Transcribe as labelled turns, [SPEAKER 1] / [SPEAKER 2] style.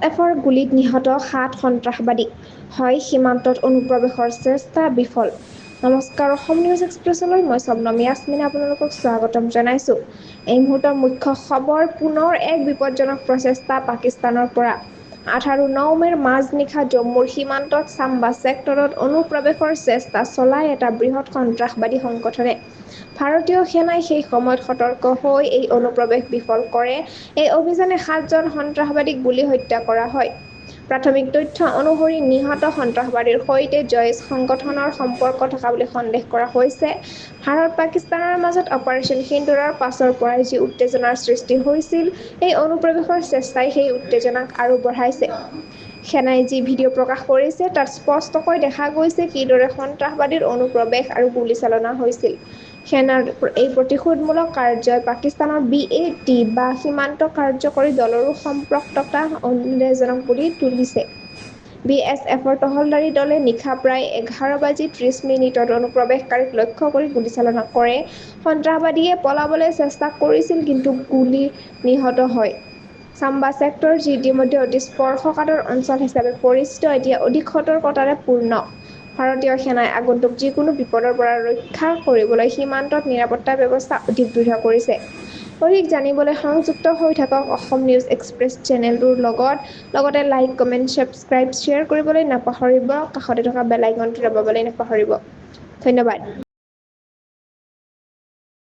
[SPEAKER 1] BSFৰ গুলীত নিহত 7 সন্ত্ৰাসবাদী। হয়, সীমান্তত অনুপ্ৰৱেশৰ চেষ্টা বিফল। নমস্কাৰ, অসম নিউজ এক্সপ্ৰেছলৈ মই শবনম ইয়াসমিনে আপোনালোকক স্বাগতম জনাইছো। এই মুহূৰ্তৰ মুখ্য খবৰ, পুনৰ এক বিপদজনক প্ৰচেষ্টা পাকিস্তানৰ পৰা। 8 আৰু 9 মেৰ মাজনিশা জম্মুৰ সীমান্তত চাম্বা ছেক্টৰত অনুপ্ৰৱেশৰ চেষ্টা চলাই এটা বৃহৎ সন্ত্ৰাসবাদী সংগঠনে। ভাৰতীয় সেনাই সেই সময়ত সতৰ্ক হৈ এই অনুপ্ৰৱেশ বিফল কৰে। এই অভিযানে 7জন সন্ত্ৰাসবাদীক গুলী হত্যা কৰা হয়। প্ৰাথমিক তথ্য অনুসৰি নিহত সন্ত্ৰাসবাদীৰ সৈতে জইচ সংগঠনৰ সম্পৰ্ক থকা বুলি সন্দেহ কৰা হৈছে। ভাৰত-পাকিস্তানৰ মাজত অপাৰেচন সিন্দুৰৰ পাছৰ পৰাই যি উত্তেজনাৰ সৃষ্টি হৈছিল, এই অনুপ্ৰৱেশৰ চেষ্টাই সেই উত্তেজনাক আৰু বঢ়াইছে। সেনাই যি ভিডিঅ' প্ৰকাশ কৰিছে তাত স্পষ্টকৈ দেখা গৈছে কিদৰে সন্ত্ৰাসবাদীৰ অনুপ্ৰৱেশ আৰু গুলীচালনা হৈছিল। সেনাৰ এই প্ৰতিশোধমূলক কাৰ্যই পাকিস্তানৰ BAT বা সীমান্ত কাৰ্যকৰী দলৰো সম্পৃক্ততা উদ্বেগজনক কৰি তুলিছে। BSFৰ টহলদাৰী দলে নিশা প্ৰায় 11:30 অনুপ্ৰৱেশকাৰীক লক্ষ্য কৰি গুলীচালনা কৰে। সন্ত্ৰাসবাদীয়ে পলাবলৈ চেষ্টা কৰিছিল কিন্তু গুলী নিহত হয়। চাম্বা ছেক্টৰ, যি ইতিমধ্যে অতি স্পৰ্শকাতৰ অঞ্চল হিচাপে পৰিচিত, এতিয়া অধিক সতৰ্কতাৰে পূৰ্ণ। ভাৰতীয় সেনাই আগন্তুক যিকোনো বিপদৰ পৰা ৰক্ষা কৰিবলৈ সীমান্তত নিৰাপত্তা ব্যৱস্থা অধিক দৃঢ় কৰিছে। অধিক জানিবলৈ সংযুক্ত হৈ থাকক অসম নিউজ এক্সপ্ৰেছ চেনেলটোৰ লগত। লগতে লাইক, কমেণ্ট, ছাবস্ক্ৰাইব, শ্বেয়াৰ কৰিবলৈ নাপাহৰিব। কাষতে থকা বেল আইকনটো দবাবলৈ নাপাহৰিব। ধন্যবাদ।